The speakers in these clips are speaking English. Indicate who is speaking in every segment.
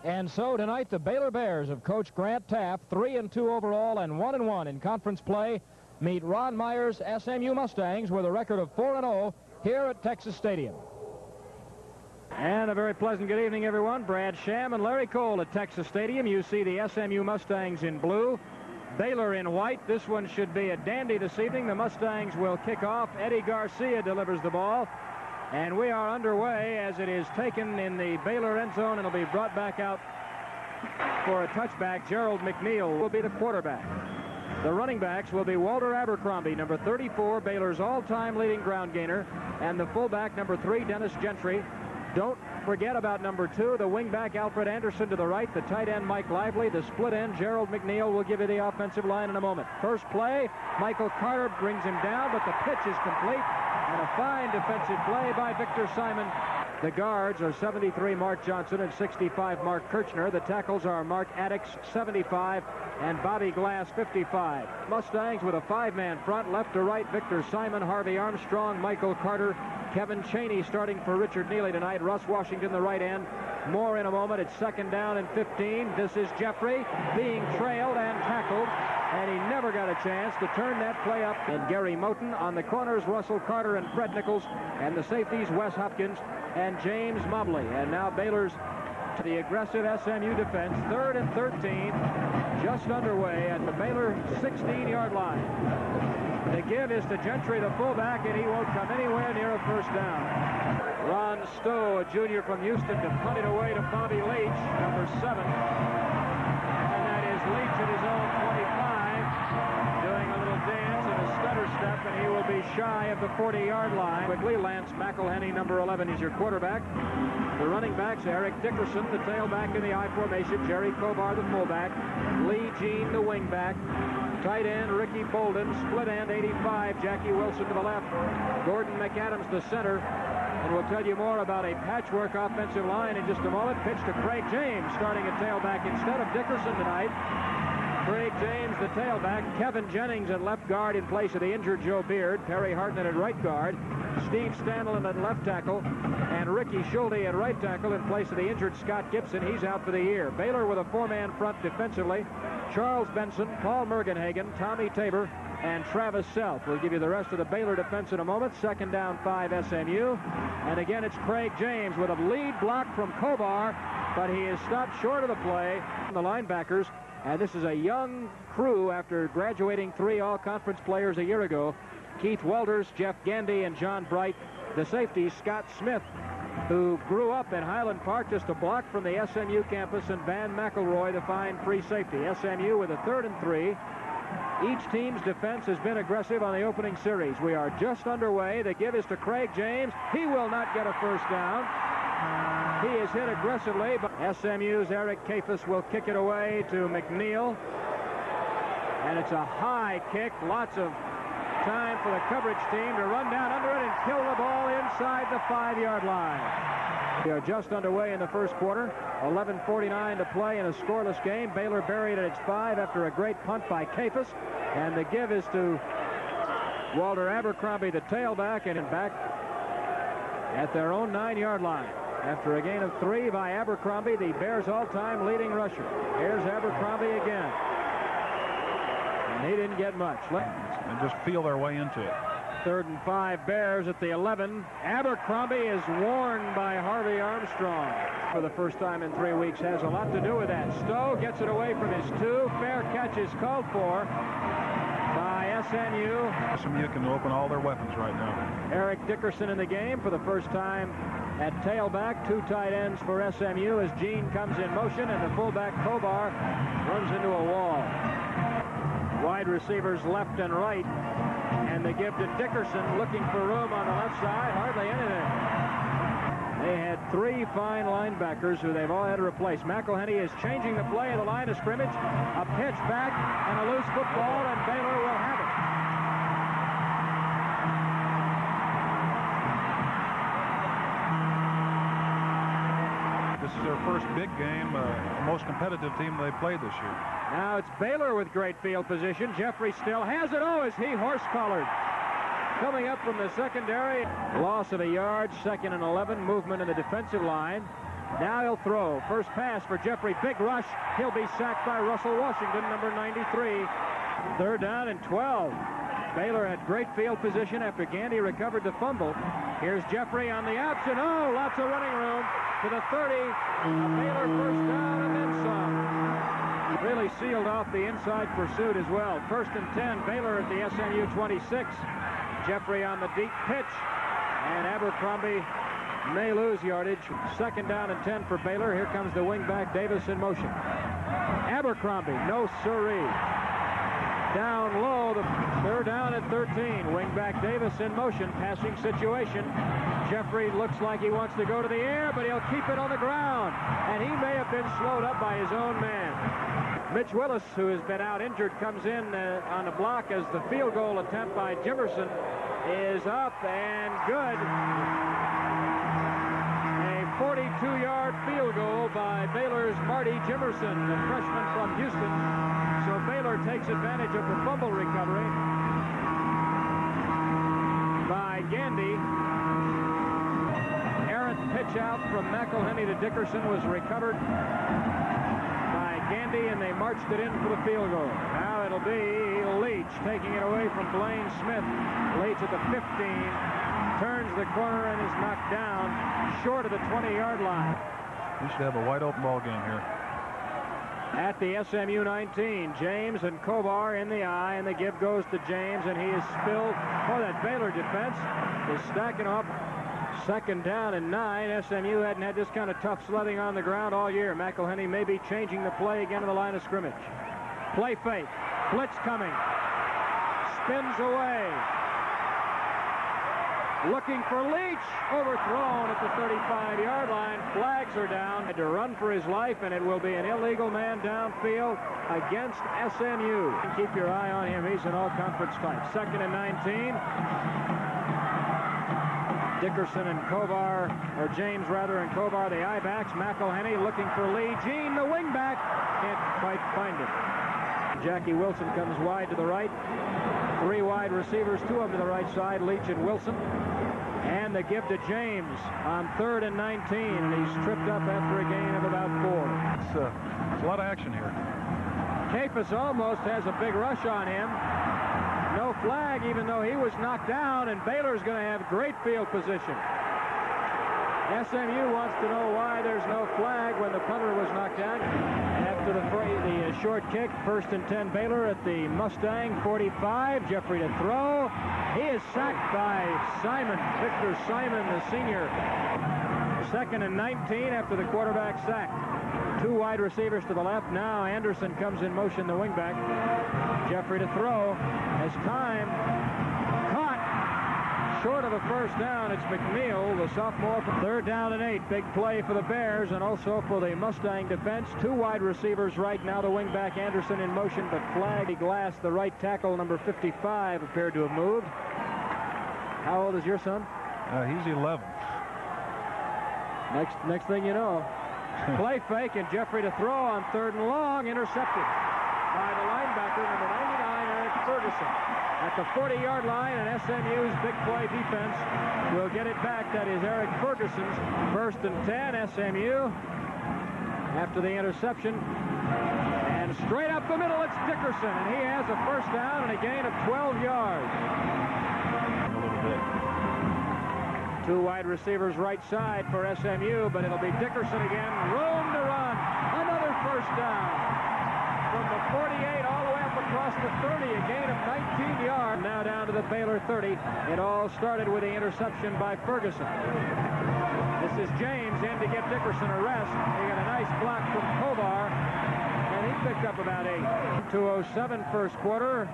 Speaker 1: And so tonight the Baylor Bears of Coach Grant Taft, 3-2 overall and 1-1 in conference play, meet Ron Meyer's SMU Mustangs with a record of 4-0 here at Texas Stadium. And a very pleasant good evening, everyone. Brad Sham and Larry Cole at Texas Stadium. You see the SMU Mustangs in blue, Baylor in white. This one should be a dandy this evening. The Mustangs will kick off. Eddie Garcia delivers the ball. And we are underway as it is taken in the Baylor end zone and will be brought back out for a touchback. Gerald McNeil will be the quarterback. The running backs will be Walter Abercrombie, number 34, Baylor's all-time leading ground gainer, and the fullback, number 3, Dennis Gentry. Don't forget about number 2, the wingback Alfred Anderson to the right, the tight end Mike Lively, the split end Gerald McNeil will give you the offensive line in a moment. First play, Michael Carter brings him down, but the pitch is complete, and a fine defensive play by Victor Simon. The guards are 73 Mark Johnson and 65 Mark Kirchner. The tackles are Mark Addix 75 and Bobby Glass 55. Mustangs with a 5-man front, left to right, Victor Simon, Harvey Armstrong, Michael Carter, Kevin Chaney starting for Richard Neely tonight. Russ Washington the right end. More in a moment. It's 2nd down and 15. This is Jeffrey being trailed and tackled, and he never got a chance to turn that play up. And Gary Moten on the corners, Russell Carter and Fred Nichols, and the safeties Wes Hopkins and James Mobley. And now Baylor's the aggressive SMU defense. 3rd and 13, just underway at the Baylor 16-yard line. The give is to Gentry, the fullback, and he won't come anywhere near a first down. Ron Stowe, a junior from Houston, to punt it away to Bobby Leach, number 7. And that is Leach at his own 25, doing a little dance and a stutter step, and he will be shy of the 40-yard line. Quickly, Lance McElhenney, number 11, is your quarterback. The running backs, Eric Dickerson, the tailback in the I formation, Jerry Kovar, the fullback, Lee Jean, the wingback, tight end Ricky Bolden, split end 85, Jackie Wilson to the left, Gordon McAdams the center. And we'll tell you more about a patchwork offensive line in just a moment. Pitch to Craig James, starting at tailback instead of Dickerson tonight. Craig James, the tailback. Kevin Jennings at left guard in place of the injured Joe Beard. Perry Hartnett at right guard. Steve Stanlin at left tackle. And Ricky Schulte at right tackle in place of the injured Scott Gibson. He's out for the year. Baylor with a 4-man front defensively. Charles Benson, Paul Mergenhagen, Tommy Tabor, and Travis Self. We'll give you the rest of the Baylor defense in a moment. 2nd down, 5 SMU. And again, it's Craig James with a lead block from Kovar, but he is stopped short of the play. The linebackers, and this is a young crew after graduating 3 all-conference players a year ago. Keith Walters, Jeff Gandy, and John Bright. The safety, Scott Smith, who grew up in Highland Park just a block from the SMU campus, and Van McElroy, the fine free safety. SMU with a 3rd and 3. Each team's defense has been aggressive on the opening series. We are just underway. The give is to Craig James. He will not get a first down. He is hit aggressively, but SMU's Eric Kafis will kick it away to McNeil. And it's a high kick. Lots of time for the coverage team to run down under it and kill the ball inside the 5-yard line. We are just underway in the first quarter. 11:49 to play in a scoreless game. Baylor buried at its 5 after a great punt by Kafis. And the give is to Walter Abercrombie, the tailback, and back at their own 9-yard line. After a gain of 3 by Abercrombie, the Bears' all-time leading rusher. Here's Abercrombie again. And he didn't get much.
Speaker 2: And just feel their way into it.
Speaker 1: 3rd and 5, Bears at the 11. Abercrombie is warned by Harvey Armstrong for the first time in 3 weeks. Has a lot to do with that. Stowe gets it away from his 2. Fair catch is called for by SMU.
Speaker 2: SMU can open all their weapons right now.
Speaker 1: Eric Dickerson in the game for the first time at tailback. 2 tight ends for SMU as Gene comes in motion, and the fullback Kovar runs into a wall. Wide receivers left and right. And they give to Dickerson, looking for room on the left side. Hardly anything. They had 3 fine linebackers who they've all had to replace. McElhenney is changing the play of the line of scrimmage. A pitch back and a loose football, and Baylor will have
Speaker 2: it. This is their first big game, the most competitive team they played this year.
Speaker 1: Now it's Baylor with great field position. Jeffrey still has it. Oh, is he horse-collared? Coming up from the secondary. Loss of a yard, 2nd and 11. Movement in the defensive line. Now he'll throw. First pass for Jeffrey. Big rush. He'll be sacked by Russell Washington, number 93. Third down and 12. Baylor had great field position after Gandy recovered the fumble. Here's Jeffrey on the option. Oh, lots of running room to the 30. A Baylor first down and then some. Really sealed off the inside pursuit as well. First and 10. Baylor at the SMU 26. Jeffrey on the deep pitch. And Abercrombie may lose yardage. Second down and 10 for Baylor. Here comes the wingback Davis in motion. Abercrombie, no siree. Down low, they're down at 13. Wingback Davis in motion, passing situation. Jeffrey looks like he wants to go to the air, but he'll keep it on the ground. And he may have been slowed up by his own man. Mitch Willis, who has been out injured, comes in on the block as the field goal attempt by Jimerson is up and good. A 42-yard field goal by Baylor's Marty Jimerson, the freshman from Houston. So Baylor takes advantage of the fumble recovery by Gandy. Errant pitch out from McElhenney to Dickerson was recovered by Gandy, and they marched it in for the field goal. Now it'll be Leach taking it away from Blaine Smith. Leach at the 15, turns the corner and is knocked down short of the 20-yard line.
Speaker 2: We should have a wide open ball game here.
Speaker 1: At the SMU 19, James and Kovar in the eye, and the give goes to James, and he is spilled. Oh, that Baylor defense is stacking up. Second down and 9. SMU hadn't had this kind of tough sledding on the ground all year. McElhenney may be changing the play again to the line of scrimmage. Play fake. Blitz coming. Spins away. Looking for Leach. Overthrown at the 35-yard line. Flags are down. Had to run for his life, and it will be an illegal man downfield against SMU. Keep your eye on him. He's an all-conference type. Second and 19. Dickerson and Kovar, or James rather, and Kovar, the I-backs. McElhenney looking for Lee. Gene, the wingback, can't quite find him. Jackie Wilson comes wide to the right. Three wide receivers, two of them to the right side, Leach and Wilson. And the give to James on third and 19, and he's tripped up after a gain of about 4.
Speaker 2: It's a lot of action here.
Speaker 1: Kafis almost has a big rush on him. No flag, even though he was knocked down, and Baylor's going to have great field position. SMU wants to know why there's no flag when the punter was knocked down. After the short kick, first and 10 Baylor at the Mustang 45. Jeffrey to throw. He is sacked by Simon, Victor Simon, the senior. Second and 19 after the quarterback sack. Two wide receivers to the left. Now Anderson comes in motion, the wingback. Jeffrey to throw. As time caught short of a first down. It's McNeil, the sophomore. Third down and 8. Big play for the Bears and also for the Mustang defense. Two wide receivers right now. The wingback Anderson in motion, but flag Glass, the right tackle, number 55, appeared to have moved. How old is your son?
Speaker 2: He's 11.
Speaker 1: Next thing you know. Play fake, and Jeffrey to throw on third and long, intercepted by the linebacker, number 99, Eric Ferguson. At the 40-yard line, and SMU's big play defense will get it back. That is Eric Ferguson's first and 10. SMU after the interception. And straight up the middle, it's Dickerson, and he has a first down and a gain of 12 yards.
Speaker 2: A little bit.
Speaker 1: Two wide receivers right side for SMU, but it'll be Dickerson again. Room to run. Another first down. From the 48 all the way up across the 30, a gain of 19 yards. Now down to the Baylor 30. It all started with the interception by Ferguson. This is James in to get Dickerson a rest. He got a nice block from Kovar, and he picked up about 8. 2:07 first quarter.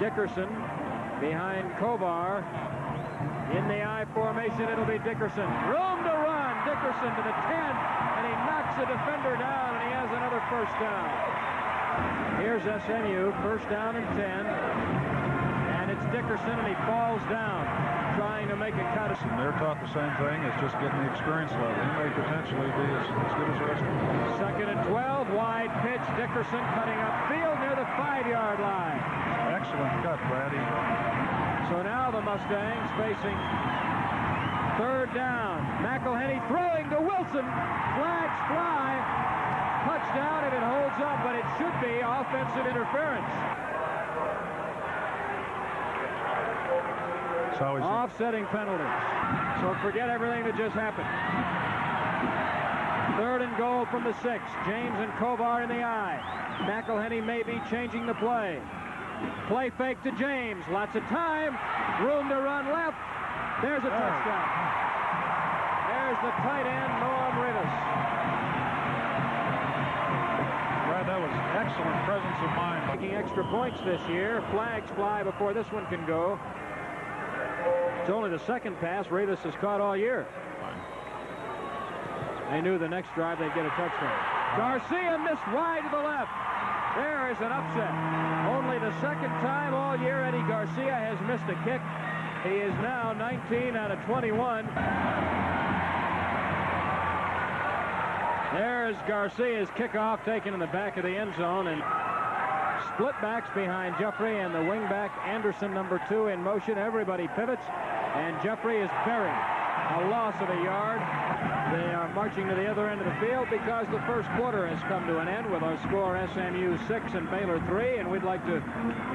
Speaker 1: Dickerson behind Kovar. In the I formation, it'll be Dickerson. Room to run. Dickerson to the 10, and he knocks the defender down, and he has another first down. Here's SMU, first down and 10. And it's Dickerson, and he falls down, trying to make a cut.
Speaker 2: They're taught the same thing. It's just getting the experience level. He may potentially be as good as the rest of them.
Speaker 1: Second and 12, wide pitch. Dickerson cutting upfield near the 5-yard line.
Speaker 2: Excellent cut, Brady.
Speaker 1: So now the Mustangs facing Third down. McElhenney throwing to Wilson. Flags fly. Touchdown if it holds up, but it should be offensive interference. Offsetting penalties. So forget everything that just happened. Third and goal from the 6. James and Kovar in the eye. McElhenney may be changing the play. Play fake to James. Lots of time. Room to run left. There's a touchdown. There's the tight end, Norm Rivas.
Speaker 2: Brad, that was excellent presence of mind.
Speaker 1: Making extra points this year. Flags fly before this one can go. It's only the second pass Rivas has caught all year. They knew the next drive they'd get a touchdown. Garcia missed wide to the left. There is an upset. Only the second time all year Eddie Garcia has missed a kick. He is now 19 out of 21. There's Garcia's kickoff taken in the back of the end zone, and split backs behind Jeffrey and the wingback Anderson, number 2, in motion. Everybody pivots, and Jeffrey is buried. A loss of a yard. They are marching to the other end of the field because the first quarter has come to an end with our score SMU 6 and Baylor 3, and we'd like to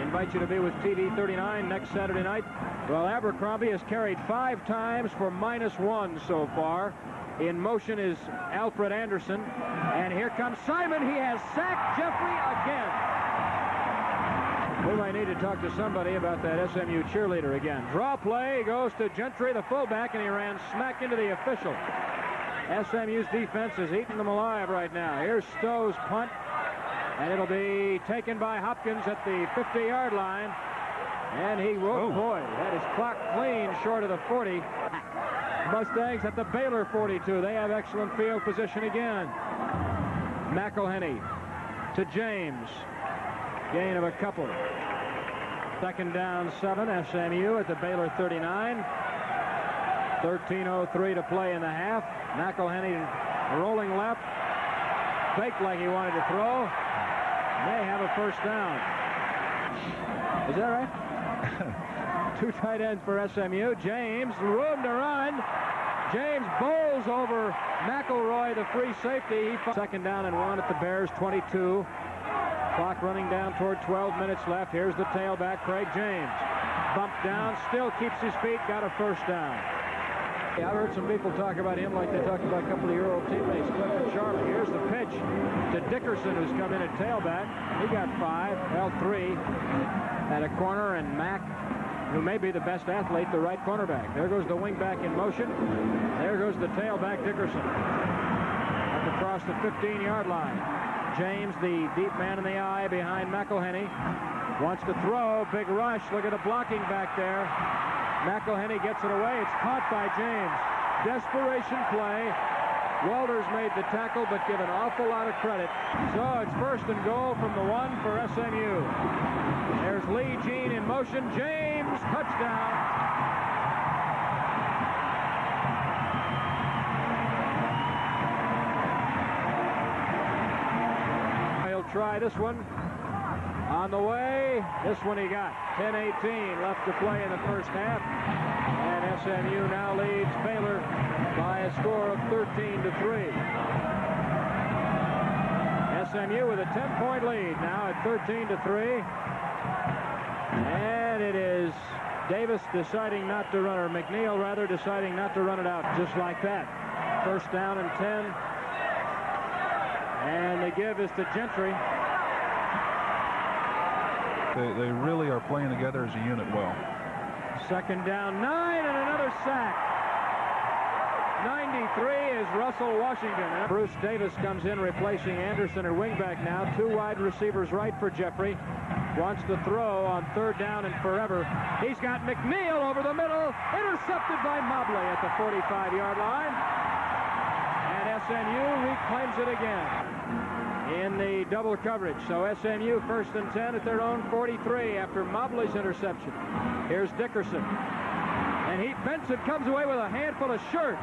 Speaker 1: invite you to be with TV 39 next Saturday night. Well, Abercrombie has carried 5 times for -1 so far. In motion is Alfred Anderson, and here comes Simon. He has sacked Jeffrey again. We might need to talk to somebody about that SMU cheerleader again. Draw play goes to Gentry, the fullback, and he ran smack into the official. SMU's defense is eating them alive right now. Here's Stowe's punt, and it'll be taken by Hopkins at the 50-yard line. And he will, boy, that is clocked clean short of the 40. Mustangs at the Baylor 42. They have excellent field position again. McElhenney to James. Gain of a couple. Second down 7, SMU at the Baylor 39. 13:03 to play in the half. McElhenney rolling left. Faked like he wanted to throw. May have a first down. Is that right? 2 tight ends for SMU. James, room to run. James bowls over McElroy, the free safety. Second down and 1 at the Bears 22. Clock running down toward 12 minutes left. Here's the tailback, Craig James. Bumped down, still keeps his feet, got a first down. I've heard some people talk about him like they talked about a couple of your old teammates, Clifford Sharp. Here's the pitch to Dickerson, who's come in at tailback. He got 5, held 3 at a corner, and Mack, who may be the best athlete, the right cornerback. There goes the wingback in motion. There goes the tailback, Dickerson. Up across the 15-yard line. James, the deep man in the eye behind McElhenney, wants to throw. Big rush. Look at the blocking back there. McElhenney gets it away. It's caught by James. Desperation play. Walters made the tackle, but give an awful lot of credit. So it's first and goal from the 1 for SMU. There's Lee Jean in motion. James, touchdown. He'll try this one. On the way, this one he got. 10:18 left to play in the first half. And SMU now leads Baylor by a score of 13-3. SMU with a 10-point lead now at 13-3. And it is Davis deciding not to run, or McNeil rather deciding not to run it out just like that. First down and 10. And the give is to Gentry.
Speaker 2: They really are playing together as a unit well.
Speaker 1: Second down, 9, and another sack. 93 is Russell Washington. Bruce Davis comes in replacing Anderson at wingback now. 2 wide receivers right for Jeffrey. Wants to throw on third down and forever. He's got McNeil over the middle. Intercepted by Mobley at the 45-yard line. And SMU reclaims it again in the double coverage. So SMU first and 10 at their own 43 after Mobley's interception. Here's Dickerson. And Benson comes away with a handful of shirt.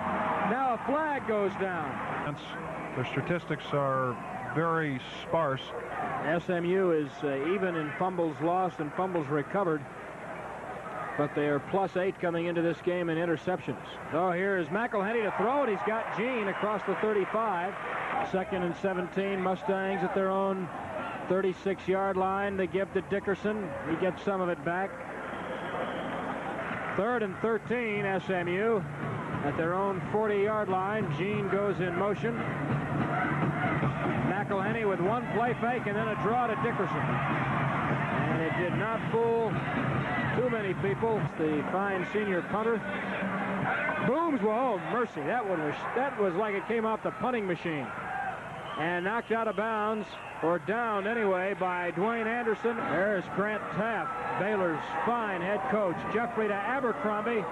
Speaker 1: Now a flag goes down.
Speaker 2: Their statistics are very sparse.
Speaker 1: SMU is even in fumbles lost and fumbles recovered. but they are +8 coming into this game in interceptions. So here is McElhenney to throw, and he's got Gene across the 35. 2nd and 17, Mustangs at their own 36-yard line. They give to Dickerson. He gets some of it back. 3rd and 13, SMU at their own 40-yard line. Gene goes in motion. McElhenney with one play fake and then a draw to Dickerson. And it did not fool too many people. The fine senior punter booms. Whoa, mercy! That was like it came off the punting machine. And knocked out of bounds, or downed anyway, by Dwayne Anderson. There's Grant Taft, Baylor's fine head coach. Jeffrey to Abercrombie.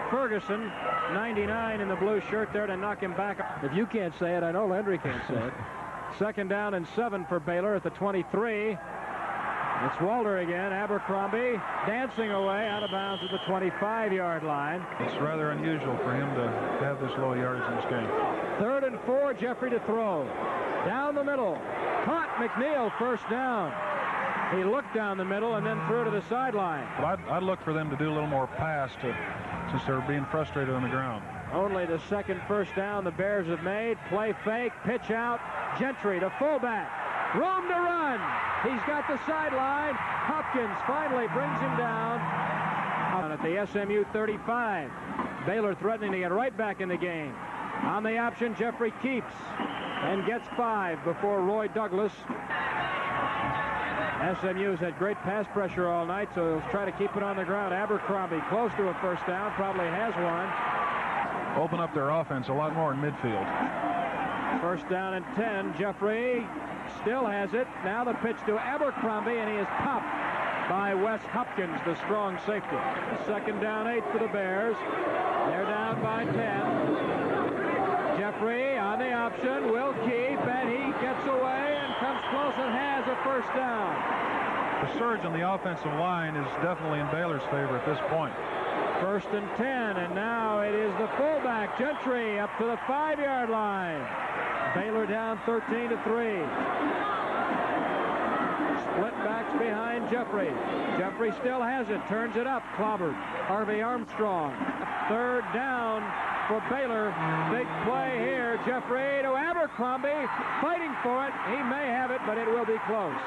Speaker 1: Ferguson, 99 in the blue shirt there to knock him back. If you can't say it, I know Landry can't say it. 2nd down and 7 for Baylor at the 23. It's Walter again. Abercrombie dancing away out of bounds at the 25-yard line.
Speaker 2: It's rather unusual for him to have this low yardage in this game.
Speaker 1: 3rd and 4, Jeffrey to throw. Down the middle. Caught McNeil, first down. He looked down the middle and then threw to the sideline.
Speaker 2: Well, I'd look for them to do a little more pass since they're being frustrated on the ground.
Speaker 1: Only the 2nd first down the Bears have made. Play fake, pitch out. Gentry to fullback. Room to run. He's got the sideline. Hopkins finally brings him down at the SMU 35. Baylor threatening to get right back in the game. On the option, Jeffrey keeps and gets 5 before Roy Douglas. SMU's had great pass pressure all night, so he'll try to keep it on the ground. Abercrombie close to a first down, probably has one.
Speaker 2: Open up their offense a lot more in midfield.
Speaker 1: 1st down and 10. Jeffrey still has it. Now the pitch to Abercrombie, and he is popped by Wes Hopkins, the strong safety. 2nd down 8 for the Bears. They're down by 10. Jeffrey on the option, will keep, and he gets away and comes close and has a first down.
Speaker 2: The surge on the offensive line is definitely in Baylor's favor at this point.
Speaker 1: 1st and 10, and now it is the fullback, Gentry, up to the 5-yard line. Baylor down 13-3. Split backs behind Jeffrey. Jeffrey still has it, turns it up, clobbered. Harvey Armstrong. 3rd down for Baylor. Big play here. Jeffrey to Abercrombie, fighting for it. He may have it, but it will be close.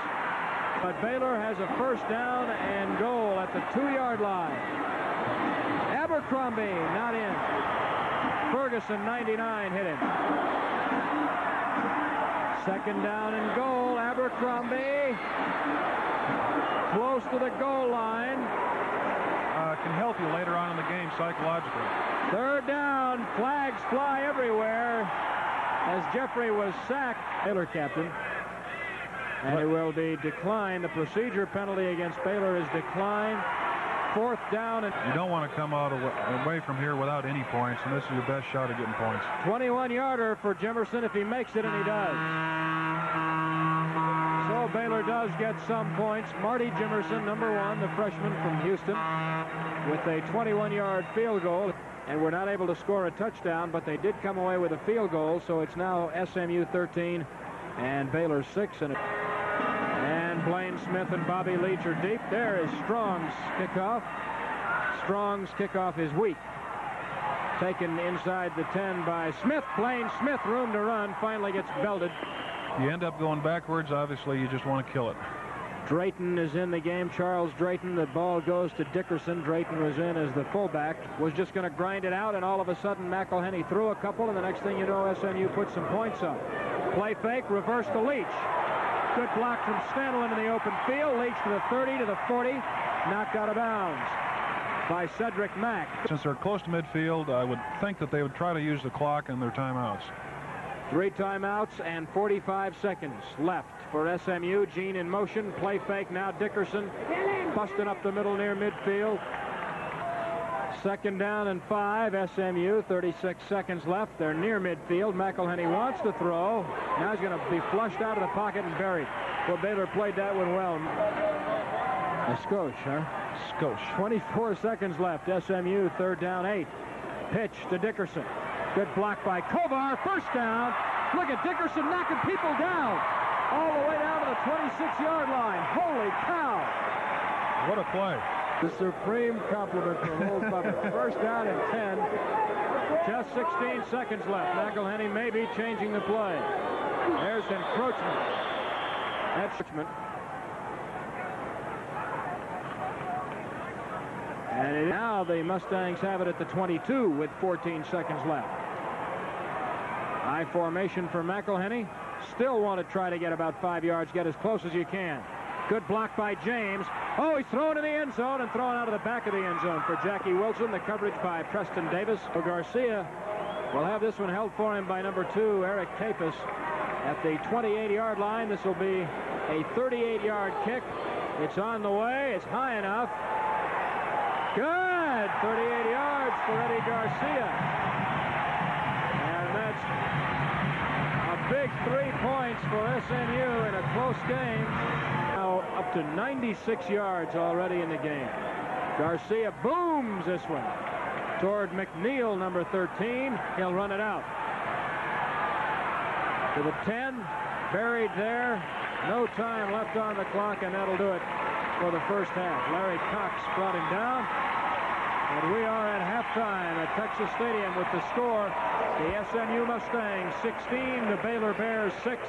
Speaker 1: But Baylor has a 1st down and goal at the 2-yard line. Abercrombie not in. Ferguson, 99, hit him. 2nd down and goal. Abercrombie close to the goal line.
Speaker 2: Can help you later on in the game psychologically.
Speaker 1: 3rd down. Flags fly everywhere as Jeffrey was sacked. Baylor captain. And it will be declined. The procedure penalty against Baylor is declined. 4th down. And
Speaker 2: you don't want to come out away from here without any points, and this is your best shot at getting points.
Speaker 1: 21-yarder for Jimerson if he makes it, and he does. So Baylor does get some points. Marty Jimerson, number 1, the freshman from Houston, with a 21-yard field goal. And we're not able to score a touchdown, but they did come away with a field goal, so it's now SMU 13 and Baylor 6. And Blaine Smith and Bobby Leach are deep. There is Strong's kickoff. Strong's kickoff is weak. Taken inside the 10 by Smith. Blaine Smith, room to run, finally gets belted.
Speaker 2: You end up going backwards. Obviously, you just want to kill it.
Speaker 1: Drayton is in the game. Charles Drayton. The ball goes to Dickerson. Drayton was in as the fullback. Was just going to grind it out, and all of a sudden McElhenney threw a couple, and the next thing you know, SMU put some points up. Play fake, reverse to Leach. Good block from Stanley in the open field. Leach to the 30, to the 40. Knocked out of bounds by Cedric Mack.
Speaker 2: Since they're close to midfield, I would think that they would try to use the clock and their timeouts.
Speaker 1: 3 timeouts and 45 seconds left for SMU. Gene in motion. Play fake now. Dickerson busting up the middle near midfield. 2nd down and 5. SMU. 36 seconds left. They're near midfield. McElhenney wants to throw. Now he's going to be flushed out of the pocket and buried. Well, Baylor played that one well. A skosh, huh?
Speaker 2: Skosh.
Speaker 1: 24 seconds left. SMU 3rd down 8. Pitch to Dickerson. Good block by Kovar. First down. Look at Dickerson knocking people down. All the way down to the 26-yard line. Holy cow.
Speaker 2: What a play.
Speaker 1: The supreme compliment from old Bubba. First down and 10. Just 16 seconds left. McElhenney may be changing the play. There's encroachment. That's encroachment. And now the Mustangs have it at the 22 with 14 seconds left. High formation for McElhenney. Still want to try to get about 5 yards, get as close as you can. Good block by James. Oh, he's thrown in the end zone and thrown out of the back of the end zone for Jackie Wilson. The coverage by Preston Davis. So Garcia will have this one held for him by number 2, Eric Capus, at the 28-yard line. This will be a 38-yard kick. It's on the way. It's high enough. Good. 38 yards for Eddie Garcia. And that's a big 3 points for SMU in a close game. Now up to 96 yards already in the game. Garcia booms this one toward McNeil, number 13. He'll run it out to the 10. Buried there. No time left on the clock, and that'll do it for the first half. Larry Cox brought him down. And we are at halftime at Texas Stadium with the score. The SMU Mustangs 16, the Baylor Bears 6.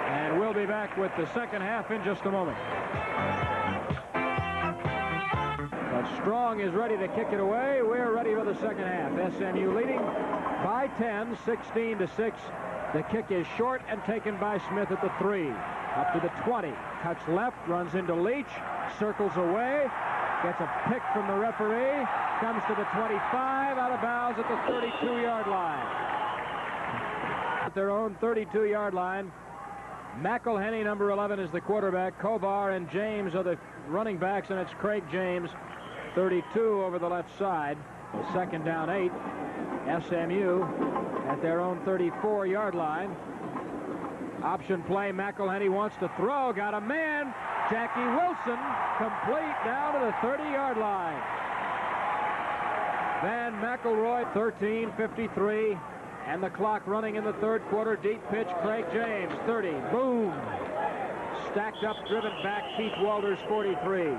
Speaker 1: And we'll be back with the second half in just a moment. But Strong is ready to kick it away. We're ready for the second half. SMU leading by 10, 16-6. The kick is short and taken by Smith at the 3. Up to the 20. Cuts left, runs into Leach, circles away, gets a pick from the referee, comes to the 25, out of bounds at the 32-yard line. At their own 32-yard line. McElhenney, number 11, is the quarterback. Kovar and James are the running backs, and it's Craig James, 32, over the left side. Second down 8. SMU at their own 34-yard line. Option play. McElhenney wants to throw. Got a man. Jackie Wilson complete down to the 30-yard line. Van McElroy, 13:53. And the clock running in the third quarter. Deep pitch, Craig James, 30. Boom. Stacked up, driven back, Keith Walters, 43.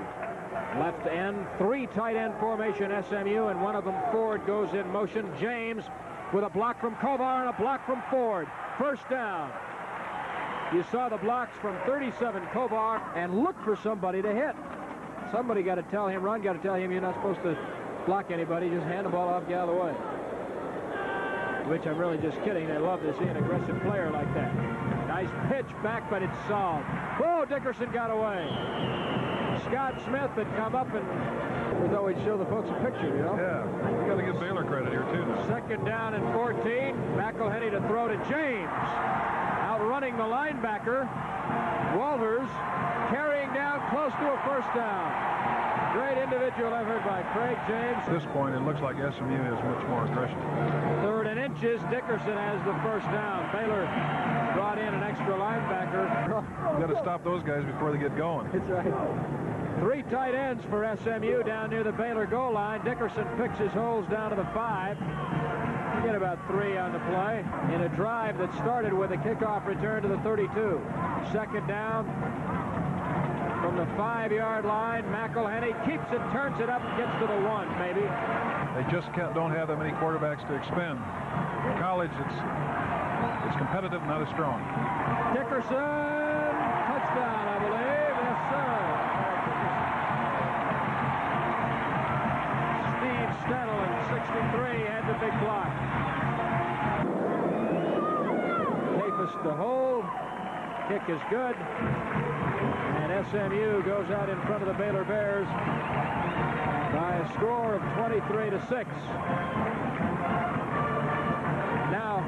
Speaker 1: Left end, 3 tight end formation SMU, and one of them, Ford, goes in motion. James with a block from Kovar and a block from Ford. First down. You saw the blocks from 37, Kovar, and look for somebody to hit. Somebody got to tell him, Ron got to tell him you're not supposed to block anybody. Just hand the ball off, get out of the way. Which I'm really just kidding. They love to see an aggressive player like that. Nice pitch back, but it's solved. Whoa, Dickerson got away. Scott Smith had come up, and we thought we'd show the folks a picture, you know?
Speaker 2: Yeah, we got to give Baylor credit here, too.
Speaker 1: Second down and 14. McElhenney to throw to James. Outrunning the linebacker. Walters carrying down close to a first down. Great individual effort by Craig James.
Speaker 2: At this point, it looks like SMU has much more aggression.
Speaker 1: Third and inches. Dickerson has the first down. Baylor brought in an extra linebacker.
Speaker 2: You got to stop those guys before they get going.
Speaker 1: That's right. 3 tight ends for SMU down near the Baylor goal line. Dickerson picks his holes down to the 5. You get about 3 on the play in a drive that started with a kickoff return to the 32. Second down from the 5-yard line. McElhenney keeps it, turns it up, and gets to the 1, maybe.
Speaker 2: They just don't have that many quarterbacks to expend. In college, it's competitive, not as strong.
Speaker 1: Dickerson, touchdown, I believe. Yes, sir. Steve Stennel in 63 had the big block. Capus to hold. Kick is good. And SMU goes out in front of the Baylor Bears by a score of 23-6. Now,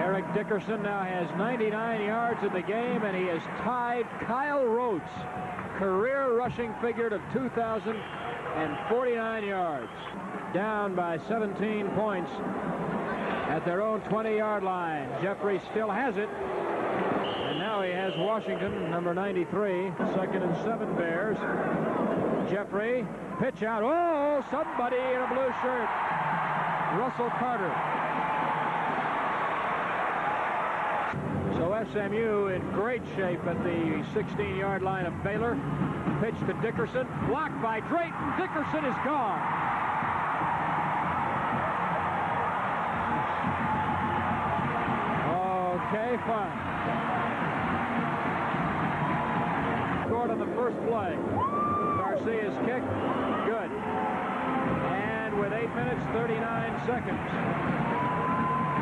Speaker 1: Eric Dickerson now has 99 yards in the game, and he has tied Kyle Rhodes' career rushing figure of 2,049 yards. Down by 17 points at their own 20-yard line. Jeffrey still has it. And now he has Washington, number 93, 2nd and 7 Bears. Jeffrey, pitch out. Oh, somebody in a blue shirt. Russell Carter. So SMU in great shape at the 16-yard line of Baylor. Pitch to Dickerson, blocked by Drayton. Dickerson is gone. Okay, fine. Scored on the first play. Garcia's kick, good. And with 8 minutes, 39 seconds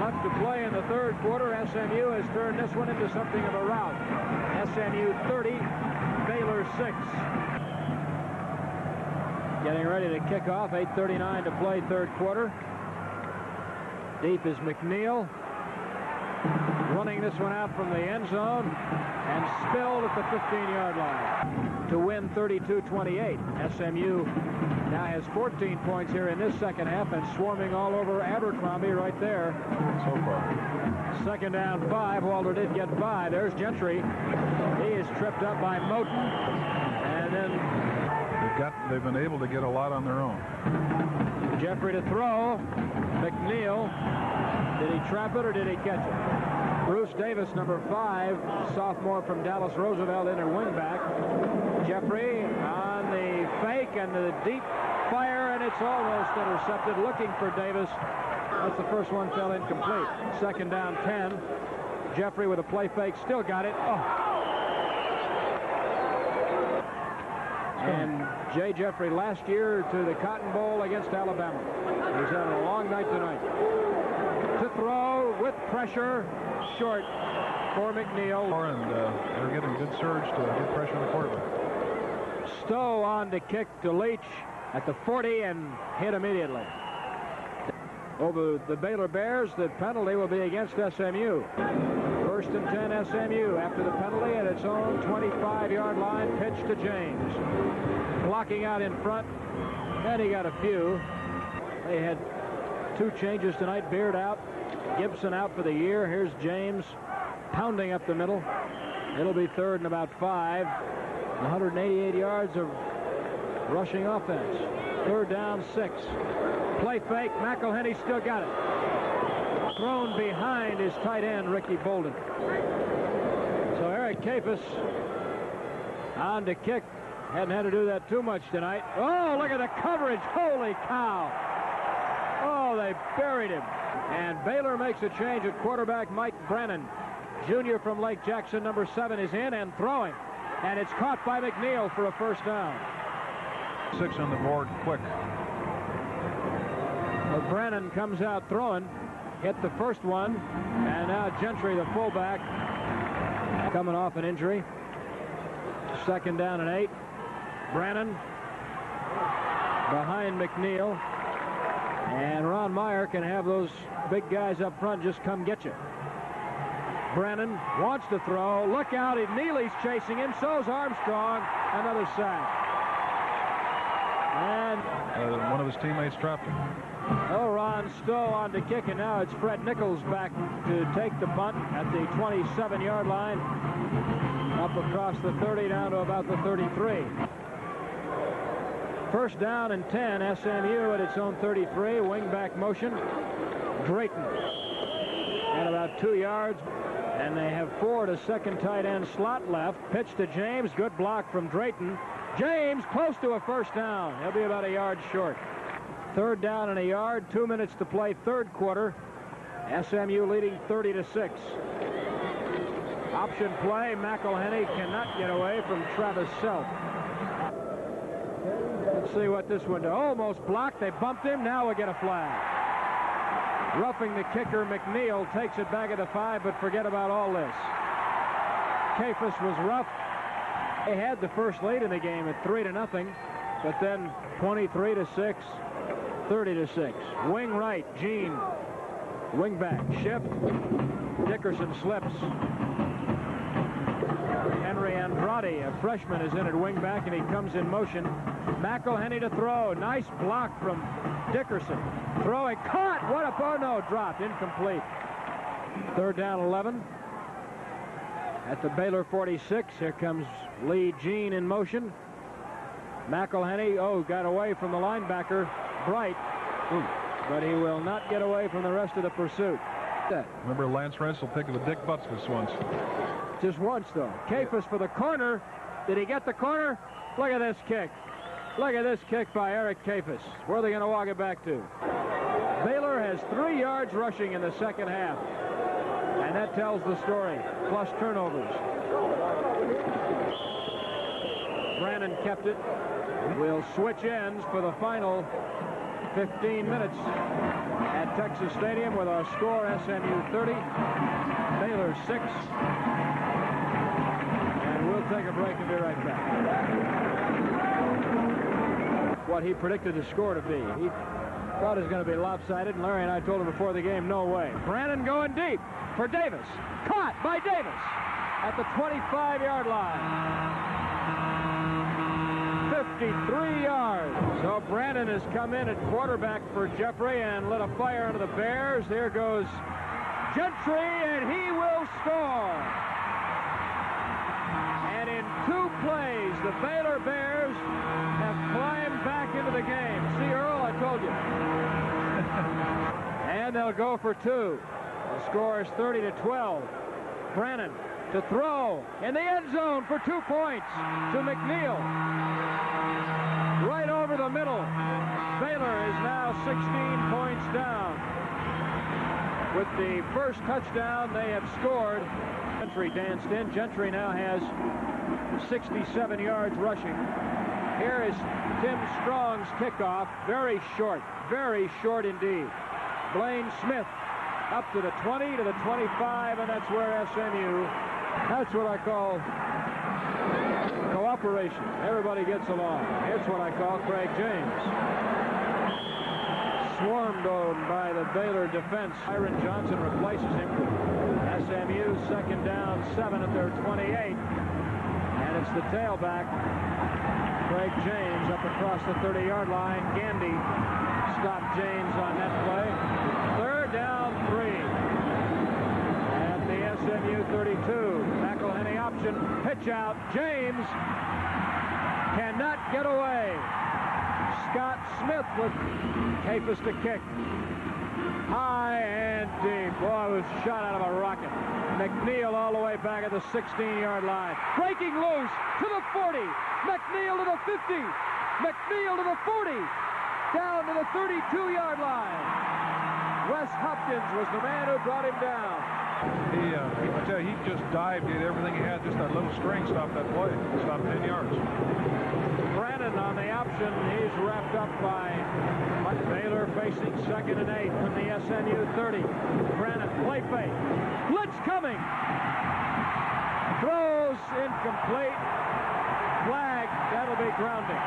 Speaker 1: left to play in the third quarter, SMU has turned this one into something of a rout. SMU 30, Baylor 6. Getting ready to kick off, 8:39 to play third quarter. Deep is McNeil. Running this one out from the end zone and spilled at the 15-yard line to win 32-28. SMU now has 14 points here in this second half and swarming all over Abercrombie right there.
Speaker 2: So far.
Speaker 1: Second down 5. Walter did get by. There's Gentry. He is tripped up by Moten. And then
Speaker 2: They've been able to get a lot on their own.
Speaker 1: Jeffrey to throw. McNeil. Did he trap it or did he catch it? Bruce Davis, number 5, sophomore from Dallas Roosevelt, in at wingback. Jeffrey on the fake and the deep fire, and it's almost intercepted. Looking for Davis. That's the first one, fell incomplete. Second down 10. Jeffrey with a play fake, still got it. Oh. And Jay Jeffrey last year to the Cotton Bowl against Alabama. He's having a long night tonight. To throw with pressure, short for McNeil.
Speaker 2: And they're getting good surge to get pressure on the quarterback.
Speaker 1: Stowe on to kick to Leach at the 40 and hit immediately. Over the Baylor Bears, the penalty will be against SMU. First and 10 SMU after the penalty at its own 25-yard line. Pitch to James. Blocking out in front, and he got a few. They had 2 changes tonight. Beard out, Gibson out for the year. Here's James pounding up the middle. It'll be third and about 5. 188 yards of rushing offense. Third down 6. Play fake. McElhenney still got it. Thrown behind his tight end, Ricky Bolden. So Eric Kafis on to kick. Hadn't had to do that too much tonight. Oh, look at the coverage. Holy cow. Oh, they buried him. And Baylor makes a change at quarterback. Mike Brennan, junior from Lake Jackson, number 7, is in and throwing. And it's caught by McNeil for a first down.
Speaker 2: 6 on the board, quick.
Speaker 1: Well, Brennan comes out throwing. Hit the first one. And now Gentry, the fullback, coming off an injury. Second down and 8. Brennan behind McNeil. And Ron Meyer can have those big guys up front just come get you. Brennan wants to throw. Look out. Neely's chasing him. So's Armstrong. Another sack. And
Speaker 2: one of his teammates dropped him.
Speaker 1: Oh, Ron Stowe on to kick, and now it's Fred Nichols back to take the punt at the 27-yard line. Up across the 30 down to about the 33. First down and 10. SMU at its own 33. Wingback motion. Drayton at about 2 yards. And they have 4 to second tight end slot left. Pitch to James. Good block from Drayton. James close to a first down. He'll be about a yard short. Third down and a yard. 2 minutes to play third quarter. SMU leading 30-6. Option play. McElhenney cannot get away from Travis Self. Let's see what this one does. Almost blocked. They bumped him. Now we get a flag. Roughing the kicker. McNeil takes it back at the 5, but forget about all this. Kafis was rough. They had the first lead in the game at 3-0, but then 23-6, 30-6. Wing right, Gene. Wing back, shift. Dickerson slips. Henry Andrade, a freshman, is in at wing back, and he comes in motion. McElhenney to throw. Nice block from Dickerson. Throwing, caught. What a no, dropped, incomplete. Third down 11. At the Baylor 46, here comes Lee Jean in motion. McElhenney, got away from the linebacker, Bright, but he will not get away from the rest of the pursuit.
Speaker 2: Remember Lance Rensel picking with Dick Butkus once.
Speaker 1: Just once, though. Kafis for the corner. Did he get the corner? Look at this kick. Look at this kick by Eric Kafis. Where are they going to walk it back to? Baylor has 3 yards rushing in the second half. And that tells the story. Plus turnovers. Brannon kept it. We'll switch ends for the final 15 minutes at Texas Stadium with our score: SMU 30, Baylor 6. And we'll take a break and be right back. What he predicted the score to be. He thought it was going to be lopsided, and Larry and I told him before the game, no way. Brannon going deep for Davis. Caught by Davis at the 25-yard line. 53 yards. So Brannon has come in at quarterback for Jeffrey and lit a fire under the Bears. Here goes Gentry, and he will score. And in 2 plays, the Baylor Bears have climbed back into the game. See, Earl, I told you. And they'll go for 2. The score is 30-12. Brannon to throw in the end zone for 2 points to McNeil. Right over the middle. Baylor is now 16 points down. With the first touchdown they have scored. Gentry danced in. Gentry now has 67 yards rushing. Here is Tim Strong's kickoff. Very short indeed. Blaine Smith up to the 20, to the 25, and that's where SMU, that's what I call cooperation. Everybody gets along. Here's what I call Craig James. Swarmed on by the Baylor defense. Byron Johnson replaces him. SMU second down, 7 at their 28. And it's the tailback, Craig James, up across the 30-yard line. Gandy stopped James on that play. Third down, 3. At the SMU 32. McElhenney option. Pitch out. James cannot get away. Scott Smith with Kafis to kick. High and deep. Boy, it was shot out of a rocket. McNeil all the way back at the 16-yard line. Breaking loose to the 40. McNeil to the 50. McNeil to the 40. Down to the 32-yard line. Wes Hopkins was the man who brought him down.
Speaker 2: I tell you, he just dived, did everything he had. Just that little string stopped that play. Stopped 10 yards.
Speaker 1: Brannon on the option. He's wrapped up by Baylor facing 2nd and 8 from the SMU 30. Brannon, play fake. Blitz coming. Throws incomplete. Flag. That'll be grounding.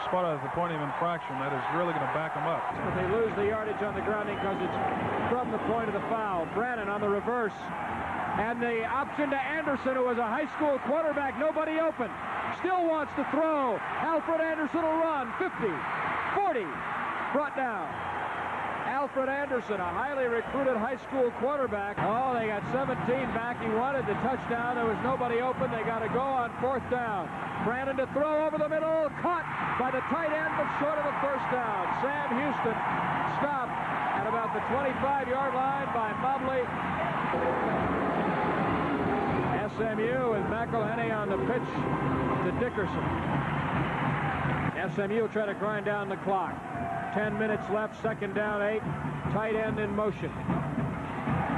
Speaker 2: Spot at the point of infraction. That is really going to back them up.
Speaker 1: But they lose the yardage on the grounding because it's from the point of the foul. Brannon on the reverse. And the option to Anderson, who was a high school quarterback. Nobody open. Still wants to throw. Alfred Anderson will run. 50, 40, brought down. Alfred Anderson, a highly recruited high school quarterback. Oh, they got 17 back. He wanted the touchdown. There was nobody open. They got to go on 4th down. Brannon to throw over the middle. Caught by the tight end, but short of the first down. Sam Houston stopped at about the 25-yard line by Mobley. SMU with McElhenney on the pitch to Dickerson. SMU will try to grind down the clock. 10 minutes left, 2nd down, 8. Tight end in motion.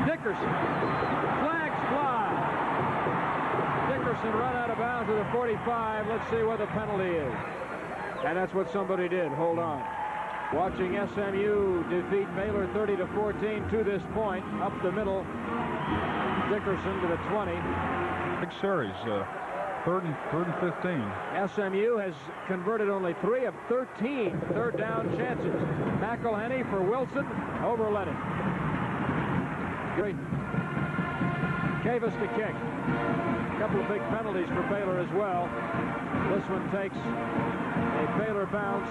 Speaker 1: Dickerson. Flags fly. Dickerson run out of bounds to the 45. Let's see what the penalty is. And that's what somebody did. Hold on. Watching SMU defeat Baylor 30-14 to this point. Up the middle. Dickerson to the 20.
Speaker 2: Big series. Third and 15.
Speaker 1: SMU has converted only 3 of 13 third down chances. McElhenney for Wilson. Overlet it. Kafis to kick. A couple of big penalties for Baylor as well. This one takes a Baylor bounce.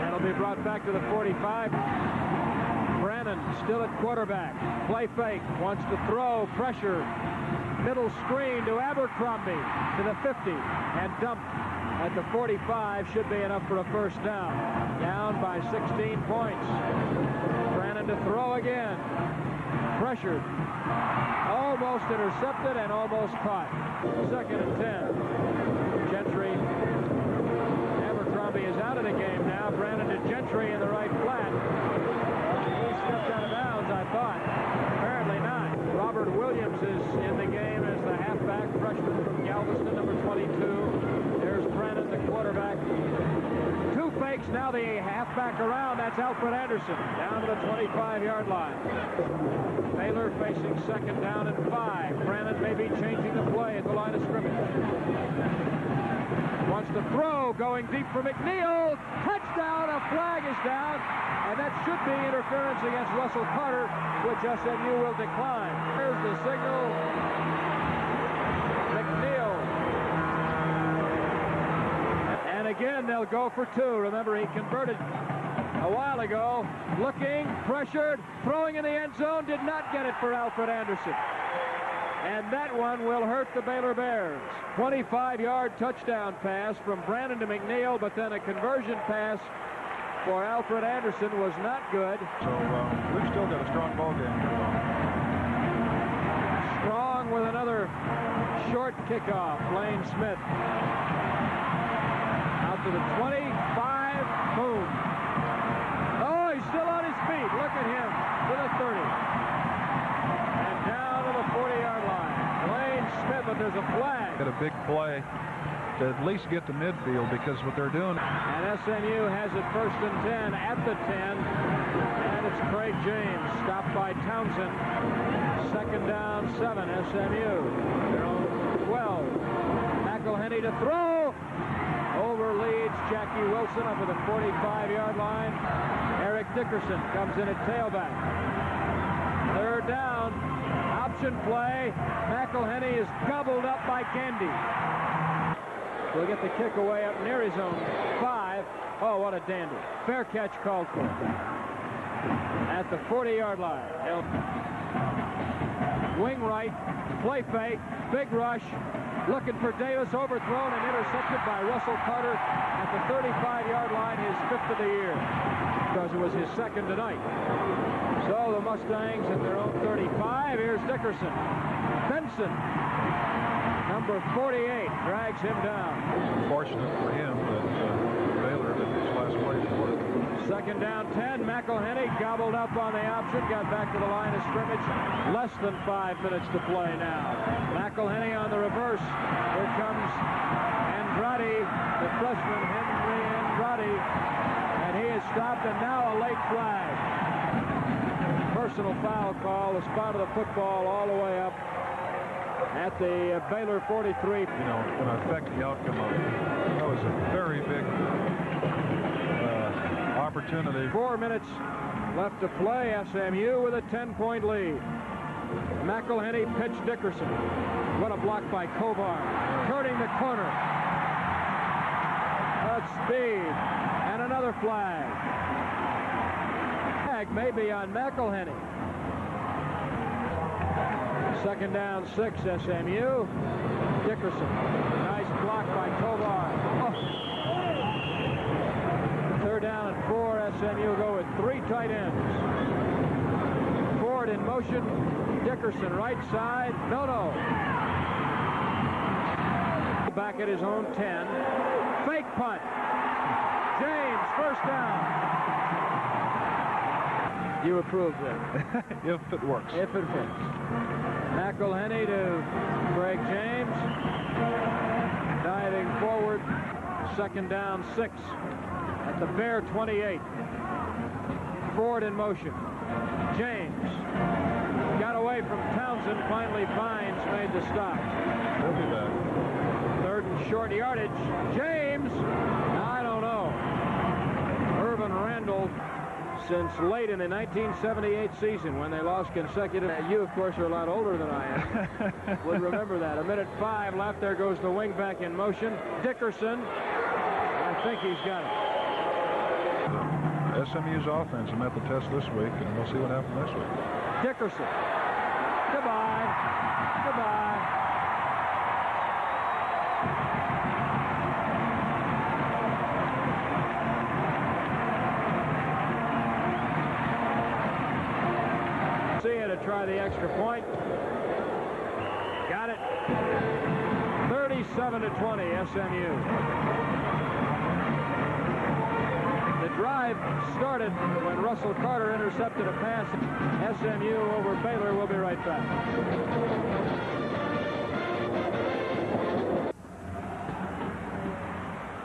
Speaker 1: That'll be brought back to the 45. Brannon still at quarterback. Play fake. Wants to throw. Pressure. Middle screen to Abercrombie to the 50 and dumped at the 45. Should be enough for a first down. Down by 16 points. Brannon to throw again. pressured. Almost intercepted and almost caught. 2nd and 10. Gentry. Abercrombie is out of the game now. Brandon to Gentry in the right flat. He stepped out of bounds, I thought. Apparently not. Robert Williams is in the game as the halfback, freshman from Galveston, number 22. There's Brandon, the quarterback. 2 fakes, now the halfback around. That's Alfred Anderson down to the 25-yard line. Baylor facing 2nd down and 5. Brandon may be changing the play at the line of scrimmage. Wants to throw, going deep for McNeil. Touchdown, a flag is down, and that should be interference against Russell Carter, which SMU will decline. Here's the signal. McNeil. And again, they'll go for 2. Remember, he converted a while ago. Looking, pressured, throwing in the end zone, did not get it for Alfred Anderson. And that one will hurt the Baylor Bears. 25-yard touchdown pass from Brandon to McNeil, but then a conversion pass for Alfred Anderson was not good.
Speaker 2: So we've still got a strong ball game.
Speaker 1: Strong with another short kickoff. Lane Smith. Out to the 25. Boom. Oh, he's still on his feet. Look at him. To the 30. And down to the 40-yard line. Lane Smith, but there's a flag.
Speaker 2: Got a big play to at least get to midfield, because what they're doing.
Speaker 1: And SMU has it 1st and 10 at the 10. And it's Craig James, stopped by Townsend. 2nd down, 7, SMU. Their own 12. McElhenney to throw. Over leads Jackie Wilson up at the 45-yard line. Eric Dickerson comes in at tailback. 3rd down. Option play. McElhenney is gobbled up by Gandy. We'll get the kick away up near his own 5. Oh, what a dandy. Fair catch called for. At the 40-yard line. Wing right. Play fake. Big rush. Looking for Davis. Overthrown and intercepted by Russell Carter at the 35-yard line. His 5th of the year. Because it was his 2nd tonight. So the Mustangs at their own 35. Here's Dickerson. Benson. Number 48 drags him down.
Speaker 2: It's unfortunate for him that Baylor did his last play for it.
Speaker 1: 2nd down, 10. McElhenney gobbled up on the option, got back to the line of scrimmage. Less than 5 minutes to play now. McElhenney on the reverse. Here comes Andrade, the freshman Henry Andrade, and he is stopped, and now a late flag. Personal foul call. The spot of the football all the way up at the Baylor 43.
Speaker 2: You know, going to affect the outcome of it. That was a very big opportunity.
Speaker 1: 4 minutes left to play. SMU with a 10-point lead. McElhenney pitched Dickerson. What a block by Kovar. Turning the corner. At speed. And another flag. Flag may be on McElhenney. 2nd down, 6, SMU. Dickerson. Nice block by Kovar. Oh. 3rd down and 4. SMU go with 3 tight ends. Ford in motion. Dickerson right side. No. Back at his own 10. Fake punt. James, 1st down. You approve that?
Speaker 2: If it works.
Speaker 1: If it fits. McElhenney to Craig James. Diving forward. 2nd down, 6. At the Bear 28. Ford in motion. James. Got away from Townsend. Finally, Vines made the stop.
Speaker 2: We'll be back.
Speaker 1: 3rd and short yardage. James. I don't know. Irvin Randall. Since late in the 1978 season when they lost consecutive. You, of course, are a lot older than I am. Would remember that. 1:05 left. There goes the wingback in motion. Dickerson. I think he's got it.
Speaker 2: SMU's offense met the test this week, and we'll see what happens this week.
Speaker 1: Dickerson. Goodbye. Goodbye. See it at try the extra point. Got it. 37-20, SMU. The drive started when Russell Carter intercepted a pass. SMU over Baylor. We'll be right back.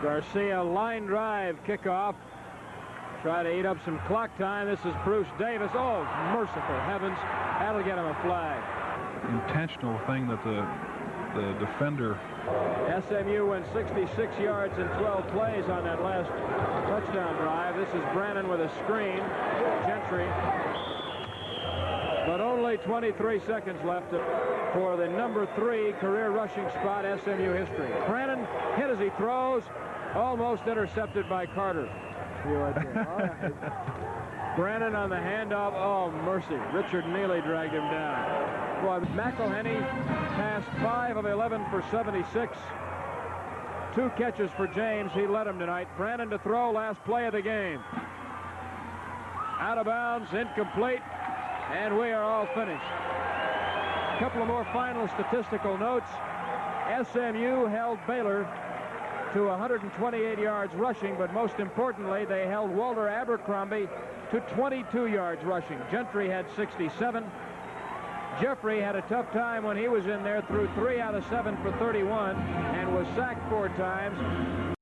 Speaker 1: Garcia line drive kickoff. Try to eat up some clock time. This is Bruce Davis. Oh, merciful heavens. That'll get him a flag.
Speaker 2: Intentional thing that the defender.
Speaker 1: SMU went 66 yards in 12 plays on that last touchdown drive. This is Brannon with a screen. Gentry. But only 23 seconds left for the number 3 career rushing spot SMU history. Brannon hit as he throws. Almost intercepted by Carter. Brannon on the handoff. Oh, mercy. Richard Neely dragged him down. Boy, McElhenney passed 5 of 11 for 76. 2 catches for James. He led him tonight. Brannon to throw. Last play of the game. Out of bounds. Incomplete. And we are all finished. A couple of more final statistical notes. SMU held Baylor to 128 yards rushing, but most importantly, they held Walter Abercrombie to 22 yards rushing. Gentry had 67. Jeffrey had a tough time when he was in there, threw 3 out of 7 for 31 and was sacked 4 times.